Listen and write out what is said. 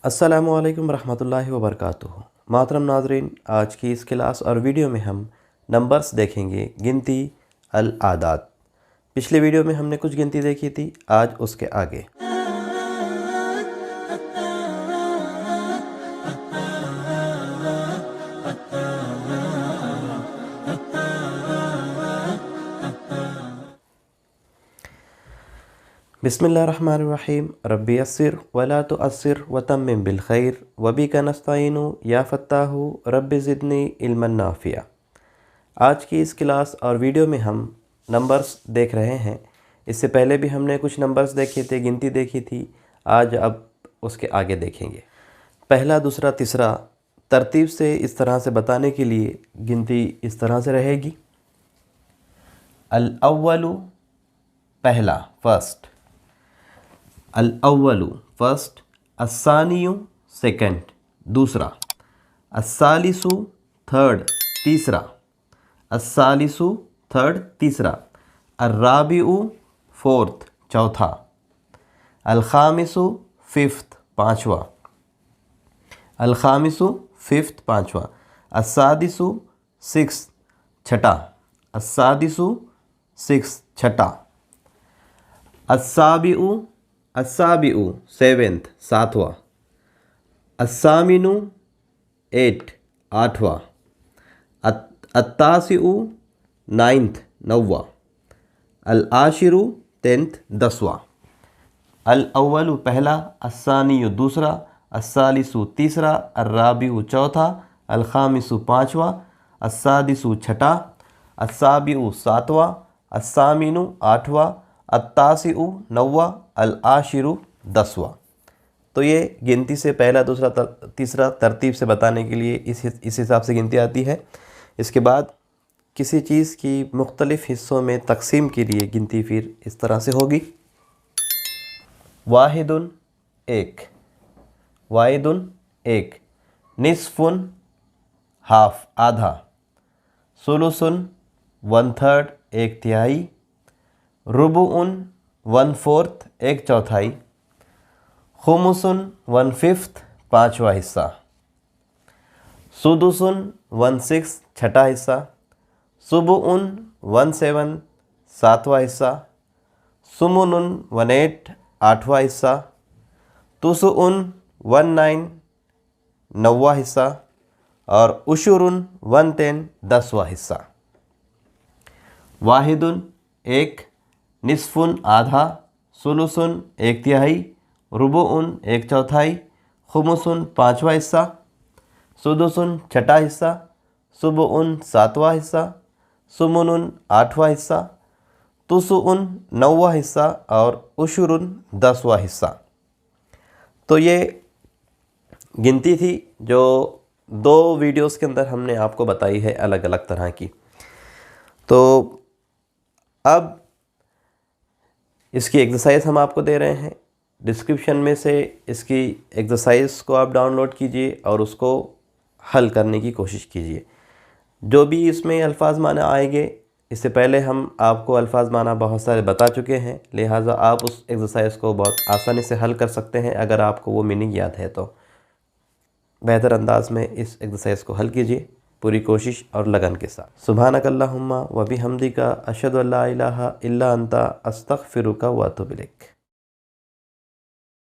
अस्सलामुअलैकुम रहमतुल्लाहि व बरकातुहू। मोहतरम नाज़रीन, आज की इस क्लास और वीडियो में हम नंबर्स देखेंगे, गिनती अल आदाद। पिछले वीडियो में हमने कुछ गिनती देखी थी, आज उसके आगे। बिस्मिल्लाहिर्रहमानिर्रहीम। रब्बी यस्सिर वला तुअस्सिर वतम्मिम बिल खैर वबिका नस्तईनु या फत्ताहु रब्बि ज़िदनी इल्मन नाफ़िया। आज की इस क्लास और वीडियो में हम नंबर्स देख रहे हैं। इससे पहले भी हमने कुछ नंबर्स देखे थे, गिनती देखी थी। आज अब उसके आगे देखेंगे। पहला, दूसरा, तीसरा तरतीब से इस तरह से बताने के लिए गिनती इस तरह से रहेगी। अल अव्वलु पहला, फर्स्ट। अल अव्वलु फर्स्ट, अस्सानियु सेकंड, दूसरा। अस्सालिसु थर्ड, तीसरा। अस्सालिसु थर्ड, तीसरा। अर्राबिउ फोर्थ, चौथा। अल खामिसु फिफ्थ, पाँचवा। अल खामिसु फिफ्थ, पाँचवा। अस्सादिसु सिक्स, छठा। अस्सादिसु सिक्स, छठा। अस्साबिउ अस्साबिउ सेवेंथ, सातवां। अस्सामिनु एट, आठवां। अत्तासिउ नाइन्थ, नौवां। अल आशिरु टेंथ, दसवां। अल अव्वलु पहला, अस्सानियु दूसरा, अस्सालिसु तीसरा, अर्राबिउ चौथा, अल खामिसु पाँचवा, अस्सादिसु छठा, अस्साबिउ सातवां, अस्सामिनु आठवां, अत्तासिउ नौवां, अल आशिरु दसवां। तो ये गिनती से पहला, दूसरा, तीसरा तरतीब से बताने के लिए इस हिसाब से गिनती आती है। इसके बाद किसी चीज़ की मुख्तलिफ़ हिस्सों में तकसीम के लिए गिनती फिर इस तरह से होगी। वाहिदुन एक, वाहिदुन एक। निस्फुन हाफ, आधा। सुलुसुन वन थर्ड, एक तिहाई। रुबुउन वन फोर्थ, एक चौथाई। खुमुसुन वन फिफ्थ, पाँचवा हिस्सा। सुदुसुन वन सिक्स, छठा हिस्सा। सुबुउन वन सेवन, सातवां हिस्सा। सुमुनुन वन एट, आठवां हिस्सा। तुसुउन वन नाइन, नौवां हिस्सा। और उशुरुन वन टेन, दसवां हिस्सा। वाहिदुन एक, निस्फुन आधा, सुलुसुन एक तिहाई, रुबुउन एक चौथाई, खुमुसुन पाँचवा हिस्सा, सुदुसुन छठा हिस्सा, सुबुउन सातवां हिस्सा, सुमुनुन आठवां हिस्सा, तुसुउन नौवां हिस्सा और उशुरुन दसवां हिस्सा। तो ये गिनती थी जो दो वीडियोस के अंदर हमने आपको बताई है, अलग अलग तरह की। तो अब इसकी एक्सरसाइज हम आपको दे रहे हैं। डिस्क्रिप्शन में से इसकी एक्सरसाइज को आप डाउनलोड कीजिए और उसको हल करने की कोशिश कीजिए। जो भी इसमें अल्फाज माना आएंगे, इससे पहले हम आपको अल्फाज माना बहुत सारे बता चुके हैं, लिहाजा आप उस एक्सरसाइज को बहुत आसानी से हल कर सकते हैं। अगर आपको वो मीनिंग याद है तो बेहतर अंदाज में इस एक्सरसाइज को हल कीजिए, पूरी कोशिश और लगन के साथ। सुभानक अल्लाहुम्मा व बिहम्दिका अशहदु अल्ला इलाहा इल्ला अंता अस्तगफिरुका व अतूबु इलैक।